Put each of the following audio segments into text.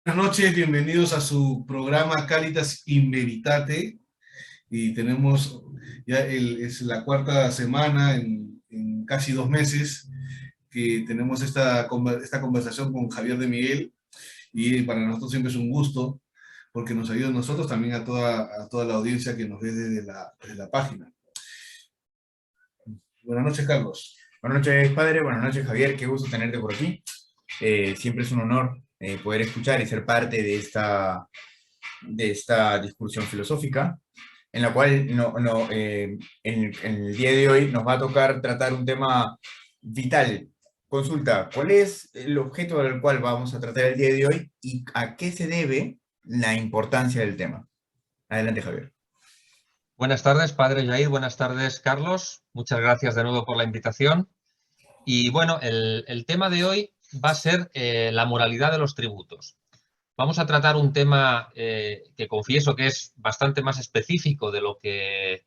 Buenas noches, bienvenidos a su programa Caritas in Veritate. Y tenemos es la cuarta semana en casi 2 meses que tenemos esta conversación con Javier de Miguel. Y para nosotros siempre es un gusto porque nos ayuda a nosotros también a toda la audiencia que nos ve desde la página. Buenas noches, Carlos. Buenas noches, padre. Buenas noches, Javier. Qué gusto tenerte por aquí. Siempre es un honor poder escuchar y ser parte de esta discusión filosófica, en la cual en el día de hoy nos va a tocar tratar un tema vital. Consulta, ¿cuál es el objeto del cual vamos a tratar el día de hoy y a qué se debe la importancia del tema? Adelante, Javier. Buenas tardes, padre Jair. Buenas tardes, Carlos. Muchas gracias de nuevo por la invitación. Y bueno, el tema de hoy va a ser la moralidad de los tributos. Vamos a tratar un tema que confieso que es bastante más específico de lo que,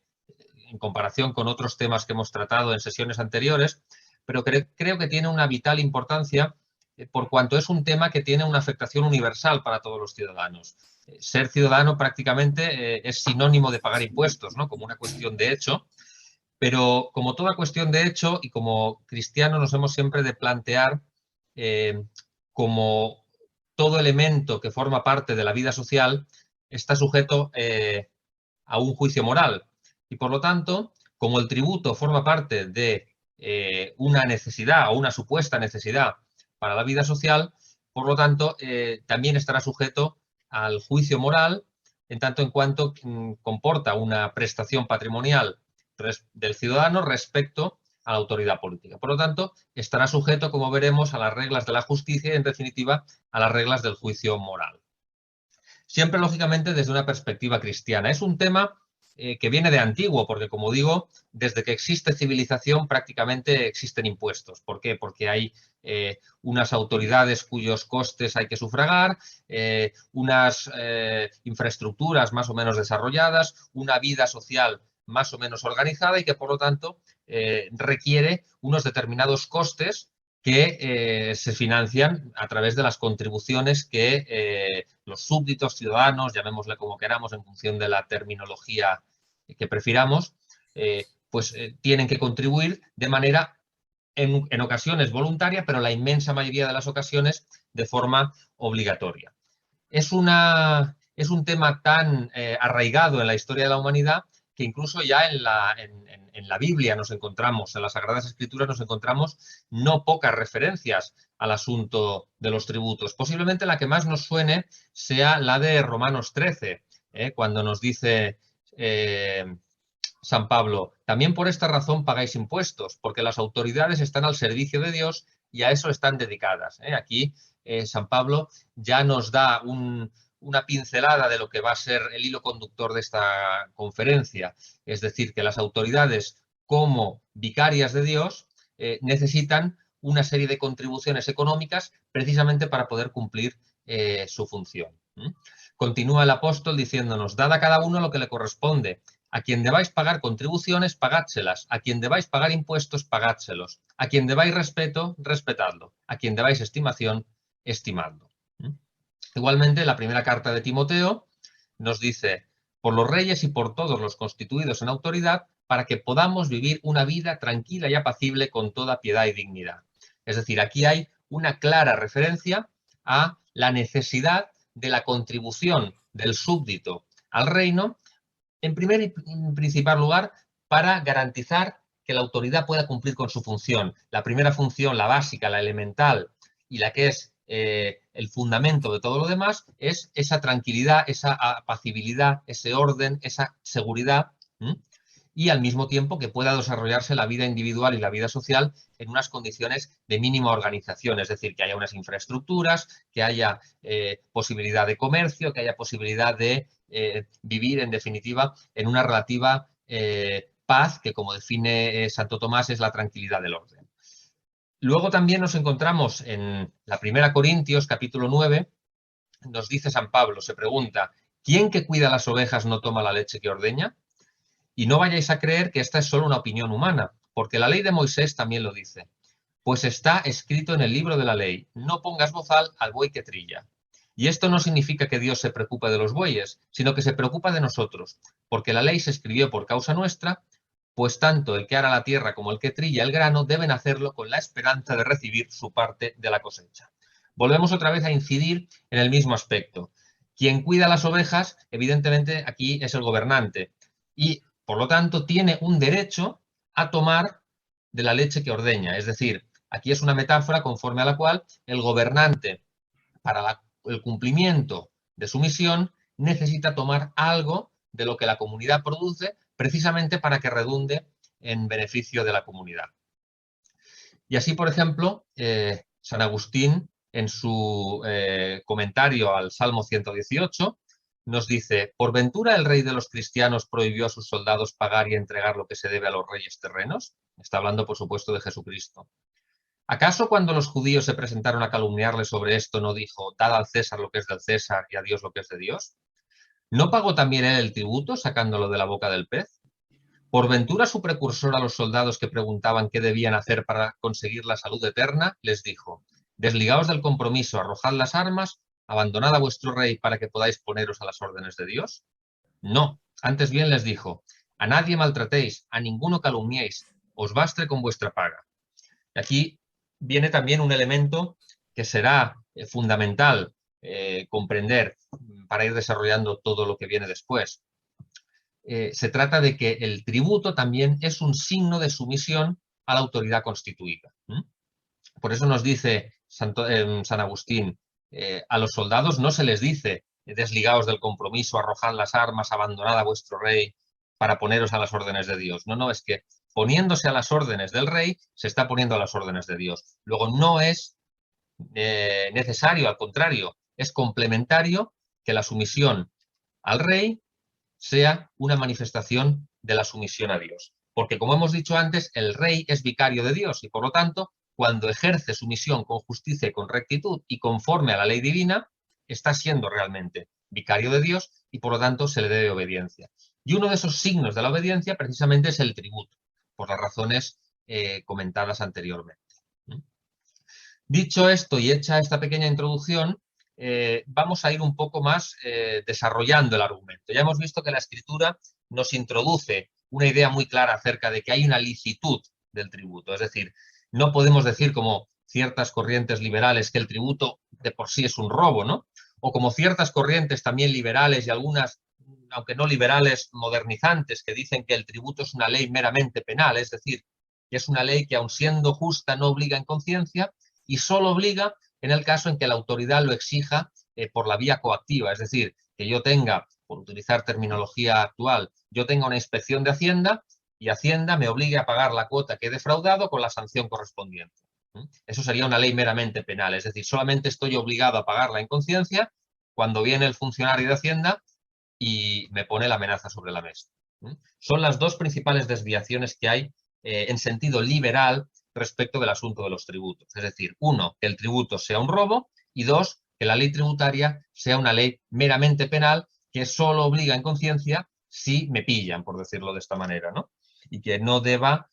en comparación con otros temas que hemos tratado en sesiones anteriores, pero creo que tiene una vital importancia por cuanto es un tema que tiene una afectación universal para todos los ciudadanos. Ser ciudadano prácticamente es sinónimo de pagar impuestos, ¿no? Como una cuestión de hecho, pero como toda cuestión de hecho y como cristianos nos hemos siempre de plantear como todo elemento que forma parte de la vida social está sujeto a un juicio moral. Y por lo tanto, como el tributo forma parte de una necesidad o una supuesta necesidad para la vida social, por lo tanto, también estará sujeto al juicio moral en tanto en cuanto comporta una prestación patrimonial del ciudadano respecto a la autoridad política. Por lo tanto, estará sujeto, como veremos, a las reglas de la justicia y, en definitiva, a las reglas del juicio moral. Siempre, lógicamente, desde una perspectiva cristiana. Es un tema que viene de antiguo, porque, como digo, desde que existe civilización prácticamente existen impuestos. ¿Por qué? Porque hay unas autoridades cuyos costes hay que sufragar, unas infraestructuras más o menos desarrolladas, una vida social más o menos organizada y que, por lo tanto, requiere unos determinados costes que se financian a través de las contribuciones que los súbditos, ciudadanos, llamémosle como queramos en función de la terminología que prefiramos, tienen que contribuir de manera en ocasiones voluntaria, pero la inmensa mayoría de las ocasiones de forma obligatoria. Es un tema tan arraigado en la historia de la humanidad que incluso ya en la Biblia nos encontramos, en las Sagradas Escrituras nos encontramos no pocas referencias al asunto de los tributos. Posiblemente la que más nos suene sea la de Romanos 13, cuando nos dice San Pablo, también por esta razón pagáis impuestos, porque las autoridades están al servicio de Dios y a eso están dedicadas. Aquí San Pablo ya nos da una pincelada de lo que va a ser el hilo conductor de esta conferencia. Es decir, que las autoridades como vicarias de Dios necesitan una serie de contribuciones económicas precisamente para poder cumplir su función. Continúa el apóstol diciéndonos, dad a cada uno lo que le corresponde. A quien debáis pagar contribuciones, pagádselas. A quien debáis pagar impuestos, pagádselos. A quien debáis respeto, respetadlo. A quien debáis estimación, estimadlo. Igualmente, la primera carta de Timoteo nos dice, por los reyes y por todos los constituidos en autoridad, para que podamos vivir una vida tranquila y apacible con toda piedad y dignidad. Es decir, aquí hay una clara referencia a la necesidad de la contribución del súbdito al reino, en primer y principal lugar, para garantizar que la autoridad pueda cumplir con su función. La primera función, la básica, la elemental y la que es el fundamento de todo lo demás, es esa tranquilidad, esa apacibilidad, ese orden, esa seguridad, y al mismo tiempo que pueda desarrollarse la vida individual y la vida social en unas condiciones de mínima organización, es decir, que haya unas infraestructuras, que haya posibilidad de comercio, que haya posibilidad de vivir, en definitiva, en una relativa paz, que como define Santo Tomás es la tranquilidad del orden. Luego también nos encontramos en la Primera Corintios, capítulo 9, nos dice San Pablo, se pregunta, ¿quién que cuida las ovejas no toma la leche que ordeña? Y no vayáis a creer que esta es solo una opinión humana, porque la ley de Moisés también lo dice. Pues está escrito en el libro de la ley, no pongas bozal al buey que trilla. Y esto no significa que Dios se preocupe de los bueyes, sino que se preocupa de nosotros, porque la ley se escribió por causa nuestra, pues tanto el que ara la tierra como el que trilla el grano deben hacerlo con la esperanza de recibir su parte de la cosecha. Volvemos otra vez a incidir en el mismo aspecto. Quien cuida las ovejas, evidentemente, aquí es el gobernante y, por lo tanto, tiene un derecho a tomar de la leche que ordeña. Es decir, aquí es una metáfora conforme a la cual el gobernante, para el cumplimiento de su misión, necesita tomar algo de lo que la comunidad produce, precisamente para que redunde en beneficio de la comunidad. Y así, por ejemplo, San Agustín, en su comentario al Salmo 118, nos dice: ¿por ventura el rey de los cristianos prohibió a sus soldados pagar y entregar lo que se debe a los reyes terrenos? Está hablando, por supuesto, de Jesucristo. ¿Acaso cuando los judíos se presentaron a calumniarle sobre esto no dijo: dad al César lo que es del César y a Dios lo que es de Dios? ¿No pagó también él el tributo sacándolo de la boca del pez? ¿Por ventura su precursor a los soldados que preguntaban qué debían hacer para conseguir la salud eterna les dijo: desligaos del compromiso, arrojad las armas, abandonad a vuestro rey para que podáis poneros a las órdenes de Dios? No, antes bien les dijo: a nadie maltratéis, a ninguno calumniéis, os baste con vuestra paga. Y aquí viene también un elemento que será fundamental comprender para ir desarrollando todo lo que viene después. Se trata de que el tributo también es un signo de sumisión a la autoridad constituida. Por eso nos dice San Agustín, a los soldados no se les dice: desligaos del compromiso, arrojad las armas, abandonad a vuestro rey para poneros a las órdenes de Dios. No, es que poniéndose a las órdenes del rey, se está poniendo a las órdenes de Dios. Luego no es necesario, al contrario, es complementario que la sumisión al rey sea una manifestación de la sumisión a Dios. Porque, como hemos dicho antes, el rey es vicario de Dios y, por lo tanto, cuando ejerce su misión con justicia y con rectitud y conforme a la ley divina, está siendo realmente vicario de Dios y, por lo tanto, se le debe obediencia. Y uno de esos signos de la obediencia precisamente es el tributo, por las razones comentadas anteriormente. Dicho esto y hecha esta pequeña introducción, vamos a ir un poco más desarrollando el argumento. Ya hemos visto que la Escritura nos introduce una idea muy clara acerca de que hay una licitud del tributo. Es decir, no podemos decir, como ciertas corrientes liberales, que el tributo de por sí es un robo, ¿no? O como ciertas corrientes también liberales y algunas, aunque no liberales, modernizantes, que dicen que el tributo es una ley meramente penal, es decir, que es una ley que, aun siendo justa, no obliga en conciencia y solo obliga en el caso en que la autoridad lo exija por la vía coactiva, es decir, que yo tenga, por utilizar terminología actual, yo tenga una inspección de Hacienda y Hacienda me obligue a pagar la cuota que he defraudado con la sanción correspondiente. Eso sería una ley meramente penal, es decir, solamente estoy obligado a pagarla en conciencia cuando viene el funcionario de Hacienda y me pone la amenaza sobre la mesa. Son las dos principales desviaciones que hay en sentido liberal respecto del asunto de los tributos. Es decir, uno, que el tributo sea un robo y dos, que la ley tributaria sea una ley meramente penal que solo obliga en conciencia si me pillan, por decirlo de esta manera, ¿no? Y que no deba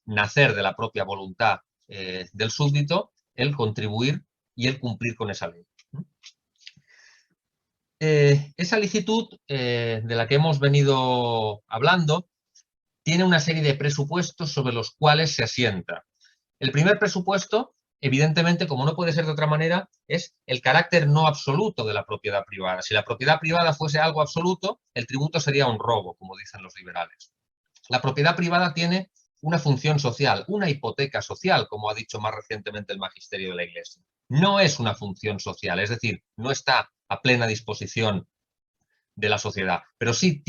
nacer de la propia voluntad del súbdito el contribuir y el cumplir con esa ley. Esa licitud de la que hemos venido hablando tiene una serie de presupuestos sobre los cuales se asienta. El primer presupuesto, evidentemente, como no puede ser de otra manera, es el carácter no absoluto de la propiedad privada. Si la propiedad privada fuese algo absoluto, el tributo sería un robo, como dicen los liberales. La propiedad privada tiene una función social, una hipoteca social, como ha dicho más recientemente el magisterio de la Iglesia. No es una función social, es decir, no está a plena disposición de la sociedad, pero sí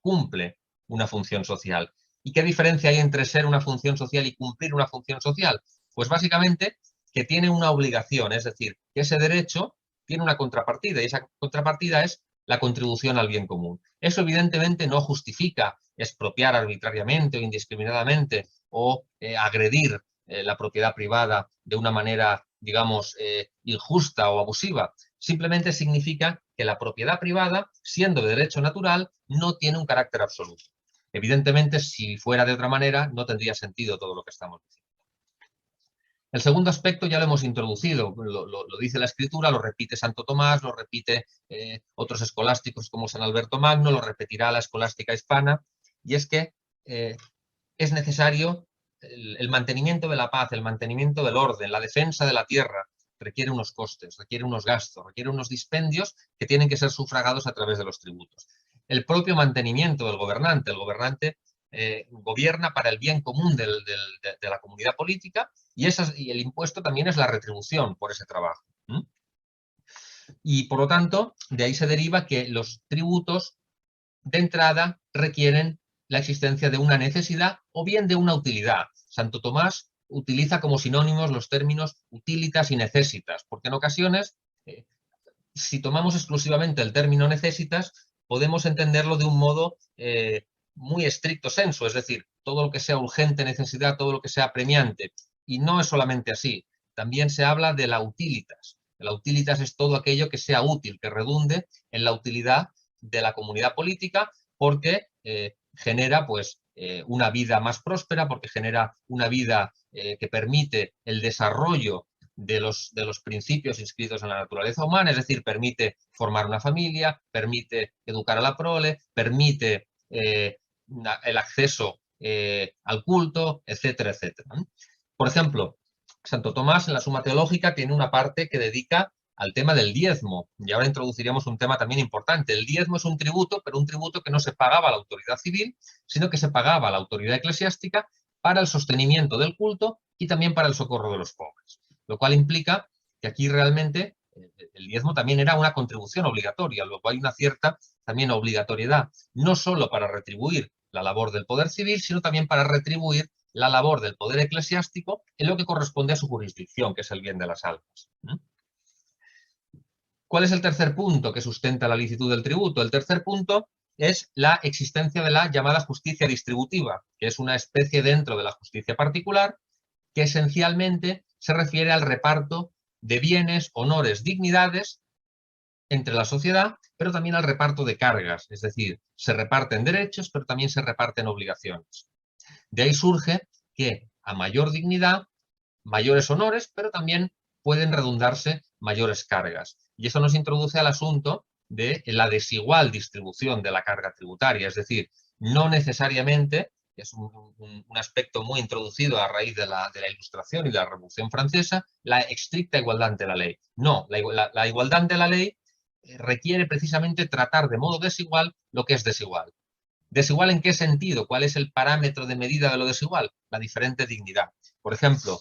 cumple una función social. ¿Y qué diferencia hay entre ser una función social y cumplir una función social? Pues básicamente que tiene una obligación, es decir, que ese derecho tiene una contrapartida y esa contrapartida es la contribución al bien común. Eso evidentemente no justifica expropiar arbitrariamente o indiscriminadamente o agredir la propiedad privada de una manera, digamos, injusta o abusiva. Simplemente significa que la propiedad privada, siendo de derecho natural, no tiene un carácter absoluto. Evidentemente, si fuera de otra manera, no tendría sentido todo lo que estamos diciendo. El segundo aspecto ya lo hemos introducido, lo dice la Escritura, lo repite Santo Tomás, lo repite otros escolásticos como San Alberto Magno, lo repetirá la escolástica hispana, y es que es necesario el mantenimiento de la paz, el mantenimiento del orden, la defensa de la tierra, requiere unos costes, requiere unos gastos, requiere unos dispendios que tienen que ser sufragados a través de los tributos. El propio mantenimiento del gobernante, el gobernante gobierna para el bien común de la comunidad política y el impuesto también es la retribución por ese trabajo. Y por lo tanto, de ahí se deriva que los tributos de entrada requieren la existencia de una necesidad o bien de una utilidad. Santo Tomás utiliza como sinónimos los términos utilitas y necesitas, porque en ocasiones, si tomamos exclusivamente el término necesitas, podemos entenderlo de un modo muy estricto sensu, es decir, todo lo que sea urgente necesidad, todo lo que sea apremiante. Y no es solamente así, también se habla de la utilitas. La utilitas es todo aquello que sea útil, que redunde en la utilidad de la comunidad política, porque genera pues, una vida más próspera, porque genera una vida que permite el desarrollo de los principios inscritos en la naturaleza humana, es decir, permite formar una familia, permite educar a la prole, permite el acceso al culto, etcétera, etcétera. Por ejemplo, Santo Tomás en la Suma Teológica tiene una parte que dedica al tema del diezmo, y ahora introduciríamos un tema también importante. El diezmo es un tributo, pero un tributo que no se pagaba a la autoridad civil, sino que se pagaba a la autoridad eclesiástica para el sostenimiento del culto y también para el socorro de los pobres. Lo cual implica que aquí realmente el diezmo también era una contribución obligatoria, luego hay una cierta también obligatoriedad, no solo para retribuir la labor del poder civil, sino también para retribuir la labor del poder eclesiástico en lo que corresponde a su jurisdicción, que es el bien de las almas. ¿Cuál es el tercer punto que sustenta la licitud del tributo? El tercer punto es la existencia de la llamada justicia distributiva, que es una especie dentro de la justicia particular que esencialmente se refiere al reparto de bienes, honores, dignidades entre la sociedad, pero también al reparto de cargas, es decir, se reparten derechos, pero también se reparten obligaciones. De ahí surge que a mayor dignidad, mayores honores, pero también pueden redundarse mayores cargas. Y eso nos introduce al asunto de la desigual distribución de la carga tributaria, es decir, no necesariamente, es un aspecto muy introducido a raíz de la Ilustración y de la Revolución Francesa, la estricta igualdad ante la ley. No, la igualdad ante la ley requiere precisamente tratar de modo desigual lo que es desigual. ¿Desigual en qué sentido? ¿Cuál es el parámetro de medida de lo desigual? La diferente dignidad. Por ejemplo,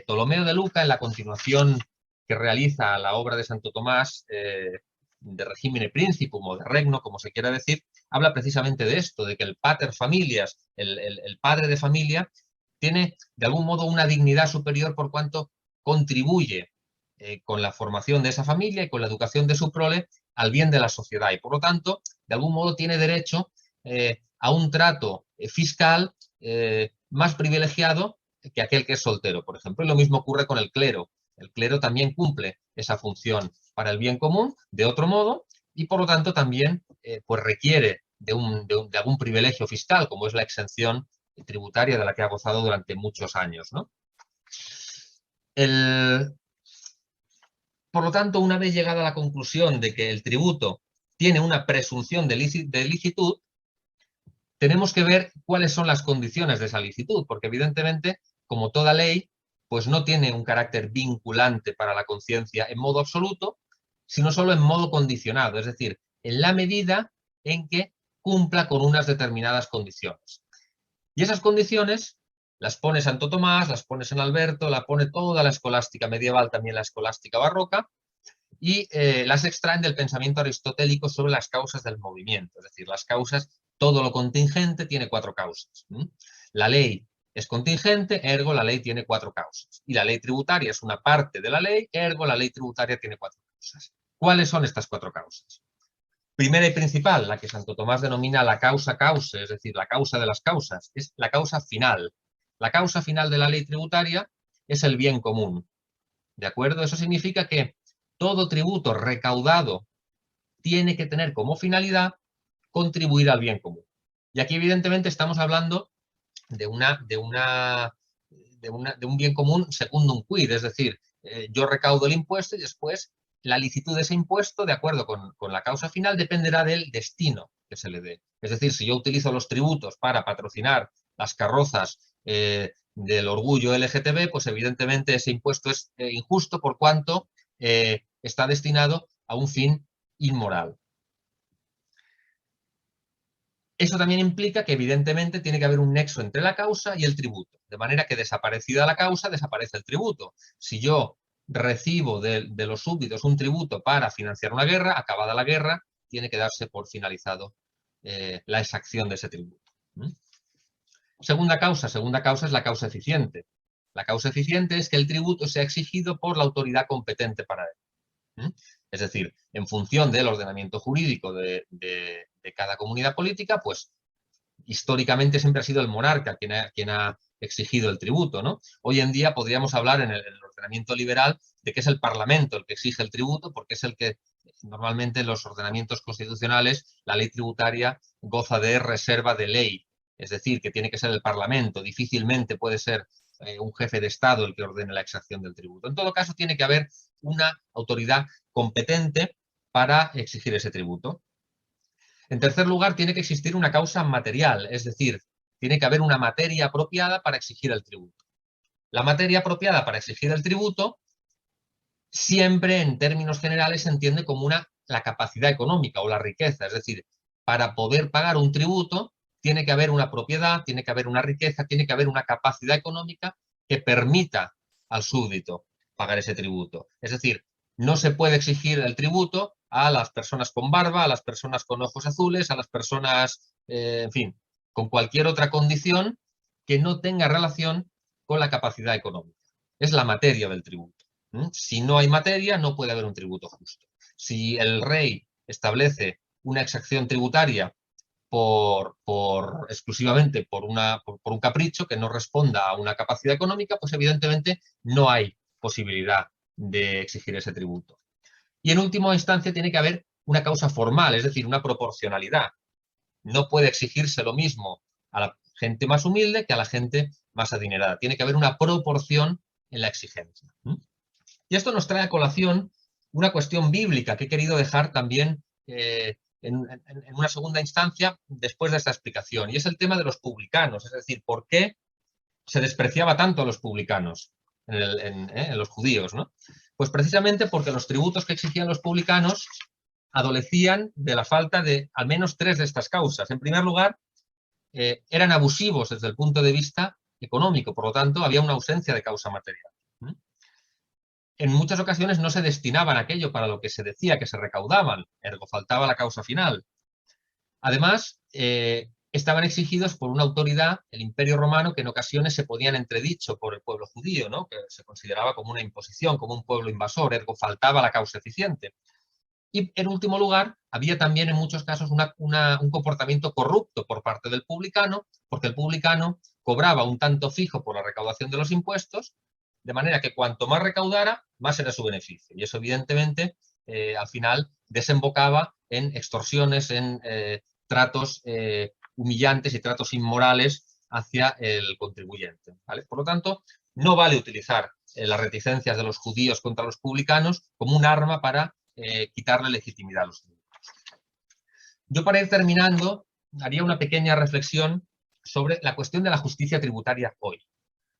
Ptolomeo de Luca, en la continuación que realiza la obra de Santo Tomás, de Regimine Principum o de Regno, como se quiera decir, habla precisamente de esto, de que el pater familias, el padre de familia, tiene de algún modo una dignidad superior por cuanto contribuye con la formación de esa familia y con la educación de su prole al bien de la sociedad y, por lo tanto, de algún modo tiene derecho a un trato fiscal más privilegiado que aquel que es soltero, por ejemplo. Y lo mismo ocurre con el clero. El clero también cumple esa función para el bien común de otro modo y, por lo tanto, también pues requiere de algún privilegio fiscal, como es la exención tributaria de la que ha gozado durante muchos años, ¿no? Por lo tanto, una vez llegada a la conclusión de que el tributo tiene una presunción de licitud, tenemos que ver cuáles son las condiciones de esa licitud, porque evidentemente, como toda ley, pues no tiene un carácter vinculante para la conciencia en modo absoluto, sino solo en modo condicionado, es decir, en la medida en que cumpla con unas determinadas condiciones. Y esas condiciones las pone Santo Tomás, las pone San Alberto, las pone toda la escolástica medieval, también la escolástica barroca, y las extraen del pensamiento aristotélico sobre las causas del movimiento, es decir, las causas, todo lo contingente tiene 4 causas. La ley es contingente, ergo la ley tiene 4 causas. Y la ley tributaria es una parte de la ley, ergo la ley tributaria tiene 4 causas. ¿Cuáles son estas 4 causas? Primera y principal, la que Santo Tomás denomina la causa cause, es decir, la causa de las causas, es la causa final. La causa final de la ley tributaria es el bien común. ¿De acuerdo? Eso significa que todo tributo recaudado tiene que tener como finalidad contribuir al bien común. Y aquí, evidentemente, estamos hablando de de un bien común secundum quid, es decir, yo recaudo el impuesto y después la licitud de ese impuesto, de acuerdo con la causa final, dependerá del destino que se le dé. Es decir, si yo utilizo los tributos para patrocinar las carrozas del orgullo LGTB, pues evidentemente ese impuesto es injusto por cuanto está destinado a un fin inmoral. Eso también implica que evidentemente tiene que haber un nexo entre la causa y el tributo, de manera que desaparecida la causa, desaparece el tributo. Si yo recibo de los súbditos un tributo para financiar una guerra, acabada la guerra, tiene que darse por finalizado la exacción de ese tributo. Segunda causa es la causa eficiente. La causa eficiente es que el tributo sea exigido por la autoridad competente para él. Es decir, en función del ordenamiento jurídico de cada comunidad política, pues históricamente siempre ha sido el monarca quien ha exigido el tributo, ¿no? Hoy en día podríamos hablar en el ordenamiento liberal de que es el Parlamento el que exige el tributo, porque es el que normalmente en los ordenamientos constitucionales la ley tributaria goza de reserva de ley, es decir, que tiene que ser el Parlamento, difícilmente puede ser un jefe de Estado el que ordene la exacción del tributo. En todo caso, tiene que haber una autoridad competente para exigir ese tributo. En tercer lugar, tiene que existir una causa material, es decir, tiene que haber una materia apropiada para exigir el tributo. La materia apropiada para exigir el tributo siempre, en términos generales, se entiende como la capacidad económica o la riqueza, es decir, para poder pagar un tributo tiene que haber una propiedad, tiene que haber una riqueza, tiene que haber una capacidad económica que permita al súbdito pagar ese tributo. Es decir, no se puede exigir el tributo a las personas con barba, a las personas con ojos azules, a las personas, en fin, con cualquier otra condición que no tenga relación con la capacidad económica. Es la materia del tributo. Si no hay materia, no puede haber un tributo justo. Si el rey establece una exacción tributaria exclusivamente por un capricho que no responda a una capacidad económica, pues evidentemente no hay posibilidad de exigir ese tributo. Y en última instancia tiene que haber una causa formal, es decir, una proporcionalidad. No puede exigirse lo mismo a la gente más humilde que a la gente más adinerada. Tiene que haber una proporción en la exigencia. Y esto nos trae a colación una cuestión bíblica que he querido dejar también en una segunda instancia después de esta explicación, y es el tema de los publicanos, es decir, ¿por qué se despreciaba tanto a los publicanos en los judíos, ¿no? Pues precisamente porque los tributos que exigían los publicanos adolecían de la falta de al menos tres de estas causas. En primer lugar, eran abusivos desde el punto de vista económico, por lo tanto, había una ausencia de causa material. En muchas ocasiones no se destinaban aquello para lo que se decía que se recaudaban, ergo faltaba la causa final. Además, estaban exigidos por una autoridad, el Imperio Romano, que en ocasiones se ponían entredicho por el pueblo judío, ¿no? Que se consideraba como una imposición, como un pueblo invasor, ergo faltaba la causa eficiente. Y en último lugar, había también en muchos casos un comportamiento corrupto por parte del publicano, porque el publicano cobraba un tanto fijo por la recaudación de los impuestos, de manera que cuanto más recaudara, más era su beneficio. Y eso evidentemente al final desembocaba en extorsiones, en tratos humillantes y tratos inmorales hacia el contribuyente, ¿vale? Por lo tanto, no vale utilizar las reticencias de los judíos contra los publicanos como un arma para quitarle legitimidad a los tributos. Yo, para ir terminando, haría una pequeña reflexión sobre la cuestión de la justicia tributaria hoy.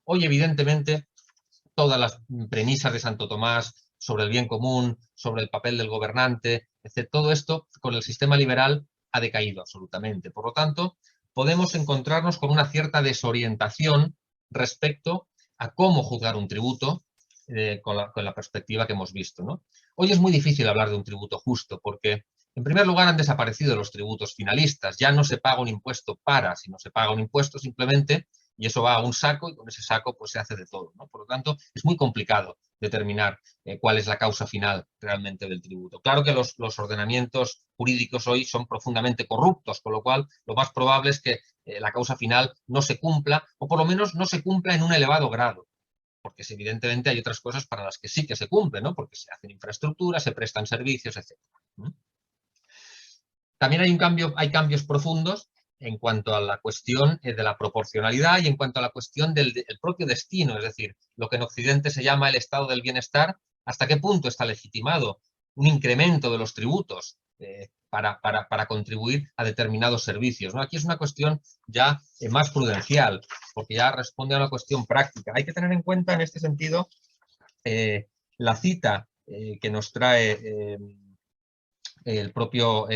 Hoy, evidentemente, todas las premisas de Santo Tomás sobre el bien común, sobre el papel del gobernante, etc., todo esto con el sistema liberal ha decaído absolutamente. Por lo tanto, podemos encontrarnos con una cierta desorientación respecto a cómo juzgar un tributo con la perspectiva que hemos visto, ¿no? Hoy es muy difícil hablar de un tributo justo porque, en primer lugar, han desaparecido los tributos finalistas. Ya no se paga un impuesto sino se paga un impuesto simplemente y eso va a un saco y con ese saco pues se hace de todo, ¿no? Por lo tanto, es muy complicado determinar cuál es la causa final realmente del tributo. Claro que los ordenamientos jurídicos hoy son profundamente corruptos, con lo cual lo más probable es que la causa final no se cumpla, o por lo menos no se cumpla en un elevado grado, porque evidentemente hay otras cosas para las que sí que se cumple, ¿no? Porque se hacen infraestructuras, se prestan servicios, etc. También hay cambios profundos en cuanto a la cuestión de la proporcionalidad y en cuanto a la cuestión del propio destino, es decir, lo que en Occidente se llama el estado del bienestar, hasta qué punto está legitimado un incremento de los tributos para contribuir a determinados servicios, ¿no? Aquí es una cuestión ya más prudencial, porque ya responde a una cuestión práctica. Hay que tener en cuenta en este sentido la cita que nos trae el propio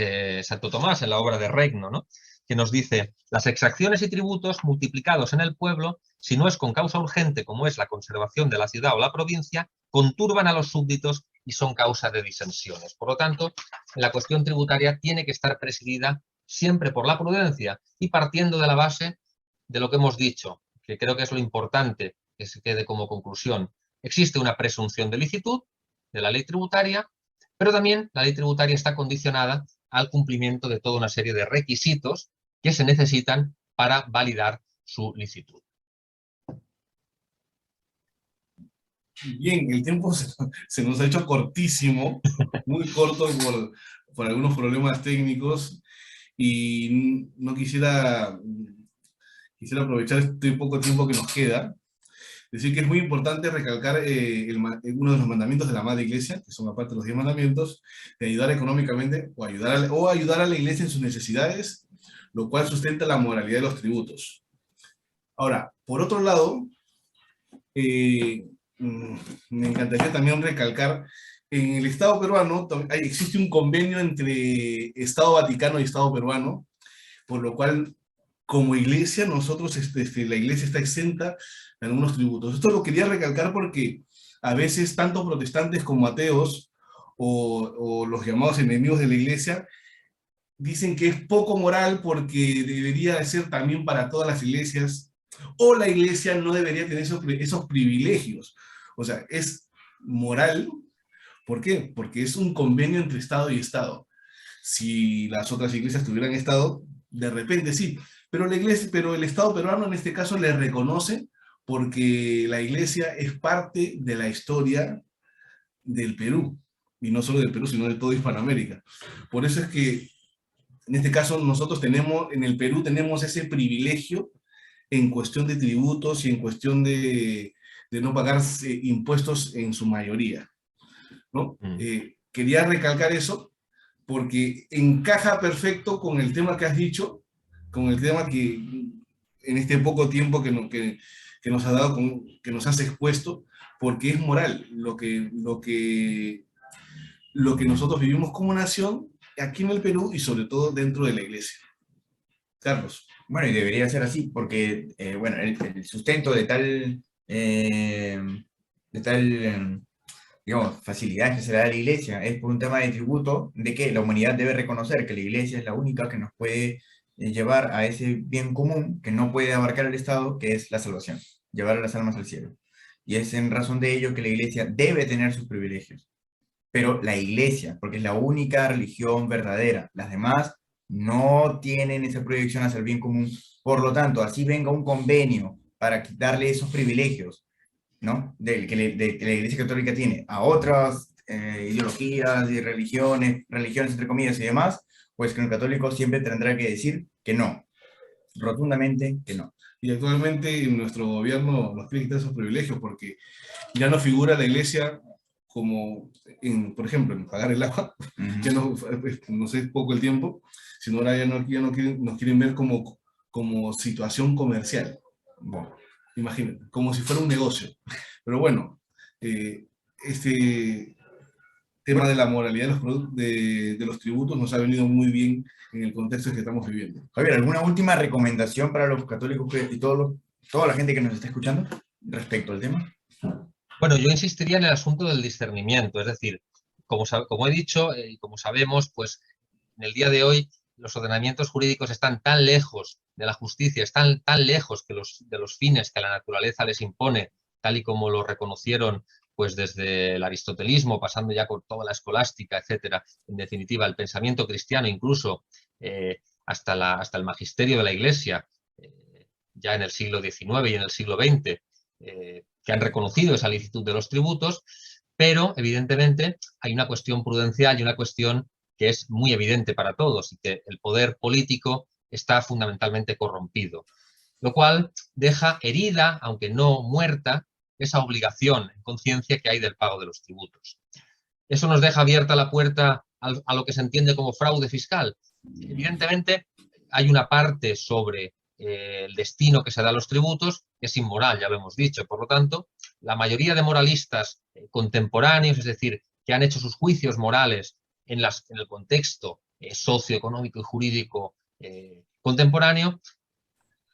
Santo Tomás en la obra de Regno, ¿no? Que nos dice: las exacciones y tributos multiplicados en el pueblo, si no es con causa urgente como es la conservación de la ciudad o la provincia, conturban a los súbditos y son causa de disensiones. Por lo tanto, la cuestión tributaria tiene que estar presidida siempre por la prudencia y partiendo de la base de lo que hemos dicho, que creo que es lo importante que se quede como conclusión. Existe una presunción de licitud de la ley tributaria, pero también la ley tributaria está condicionada al cumplimiento de toda una serie de requisitos que se necesitan para validar su licitud. Bien, el tiempo se nos ha hecho cortísimo, muy corto por algunos problemas técnicos, y no quisiera aprovechar este poco tiempo que nos queda. Decir que es muy importante recalcar uno de los mandamientos de la Madre Iglesia, que son aparte de los 10 mandamientos, de ayudar económicamente o ayudar a la Iglesia en sus necesidades, lo cual sustenta la moralidad de los tributos. Ahora, por otro lado, me encantaría también recalcar, en el Estado peruano existe un convenio entre Estado Vaticano y Estado peruano, por lo cual, como iglesia, nosotros, la iglesia está exenta de algunos tributos. Esto lo quería recalcar porque a veces tanto protestantes como ateos, o los llamados enemigos de la iglesia, dicen que es poco moral porque debería ser también para todas las iglesias, o la iglesia no debería tener esos privilegios. O sea, es moral. ¿Por qué? Porque es un convenio entre Estado y Estado. Si las otras iglesias tuvieran Estado, de repente sí, pero el Estado peruano en este caso le reconoce porque la iglesia es parte de la historia del Perú, y no solo del Perú, sino de toda Hispanoamérica. Por eso es que en este caso nosotros en el Perú tenemos ese privilegio en cuestión de tributos y en cuestión de no pagar impuestos en su mayoría, ¿no? Quería recalcar eso porque encaja perfecto con el tema que has dicho, con el tema que en este poco tiempo que nos ha dado, que nos has expuesto, porque es moral lo que nosotros vivimos como nación aquí en el Perú y sobre todo dentro de la iglesia. Carlos. Bueno, y debería ser así, porque bueno, el sustento de tal digamos, facilidad que se le da a la iglesia es por un tema de tributo, de que la humanidad debe reconocer que la iglesia es la única que nos puede llevar a ese bien común que no puede abarcar el Estado, que es la salvación, llevar a las almas al cielo. Y es en razón de ello que la iglesia debe tener sus privilegios. Pero la iglesia, porque es la única religión verdadera, las demás no tienen esa proyección hacia el bien común. Por lo tanto, así venga un convenio para quitarle esos privilegios, ¿no? Que la Iglesia Católica tiene a otras ideologías y religiones entre comillas y demás, pues que el católico siempre tendrá que decir que no, rotundamente que no. Y actualmente en nuestro gobierno nos quiere quitar esos privilegios porque ya no figura la iglesia como, por ejemplo, en pagar el agua, ya no sé, poco el tiempo, sino ahora nos quieren ver como situación comercial. Bueno, imagínate, como si fuera un negocio. Pero bueno, este tema de la moralidad de los tributos nos ha venido muy bien en el contexto que estamos viviendo. Javier, ¿alguna última recomendación para los católicos y toda la gente que nos está escuchando respecto al tema? Bueno, yo insistiría en el asunto del discernimiento, es decir, como he dicho y como sabemos, pues en el día de hoy los ordenamientos jurídicos están tan lejos de la justicia, están tan lejos de los fines que la naturaleza les impone, tal y como lo reconocieron pues desde el aristotelismo, pasando ya por toda la escolástica, etcétera, en definitiva el pensamiento cristiano, incluso hasta el magisterio de la Iglesia, ya en el siglo XIX y en el siglo XX, que han reconocido esa licitud de los tributos, pero evidentemente hay una cuestión prudencial y una cuestión que es muy evidente para todos y que el poder político está fundamentalmente corrompido. Lo cual deja herida, aunque no muerta, esa obligación en conciencia que hay del pago de los tributos. Eso nos deja abierta la puerta a lo que se entiende como fraude fiscal. Evidentemente, hay una parte sobre el destino que se da a los tributos que es inmoral, ya lo hemos dicho. Por lo tanto, la mayoría de moralistas contemporáneos, es decir, que han hecho sus juicios morales en el contexto socioeconómico y jurídico contemporáneo,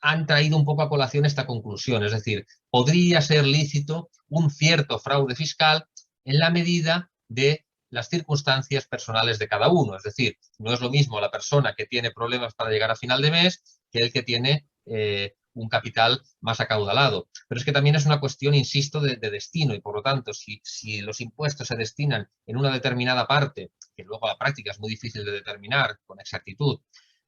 han traído un poco a colación esta conclusión. Es decir, podría ser lícito un cierto fraude fiscal en la medida de las circunstancias personales de cada uno. Es decir, no es lo mismo la persona que tiene problemas para llegar a final de mes que el que tiene un capital más acaudalado. Pero es que también es una cuestión, insisto, de destino y, por lo tanto, si los impuestos se destinan en una determinada parte, que luego a la práctica es muy difícil de determinar con exactitud,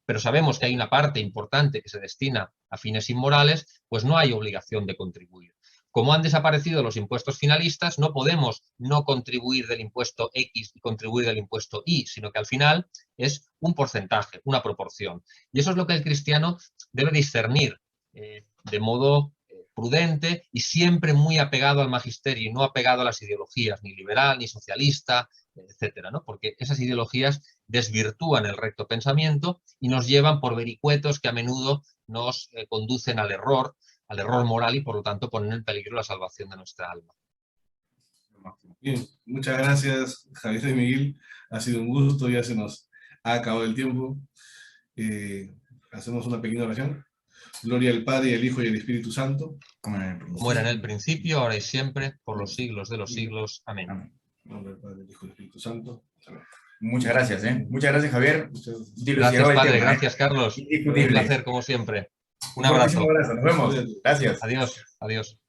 pero sabemos que hay una parte importante que se destina a fines inmorales, pues no hay obligación de contribuir. Como han desaparecido los impuestos finalistas, no podemos no contribuir del impuesto X y contribuir del impuesto Y, sino que al final es un porcentaje, una proporción. Y eso es lo que el cristiano debe discernir de modo prudente y siempre muy apegado al magisterio y no apegado a las ideologías, ni liberal, ni socialista, etcétera, ¿no? Porque esas ideologías desvirtúan el recto pensamiento y nos llevan por vericuetos que a menudo nos conducen al error moral y por lo tanto ponen en peligro la salvación de nuestra alma. Bien, muchas gracias Javier y Miguel, ha sido un gusto, ya se nos ha acabado el tiempo. Hacemos una pequeña oración. Gloria al Padre, al Hijo y al Espíritu Santo. Como era en el principio, ahora y siempre, por los siglos de los siglos. Amén. En nombre del Padre, del Hijo y del Espíritu Santo. Amén. Muchas gracias, Muchas gracias, Javier. Gracias, Padre. Gracias, Carlos. Un placer, como siempre. Un abrazo. Un abrazo. Nos vemos. Gracias. Adiós. Adiós.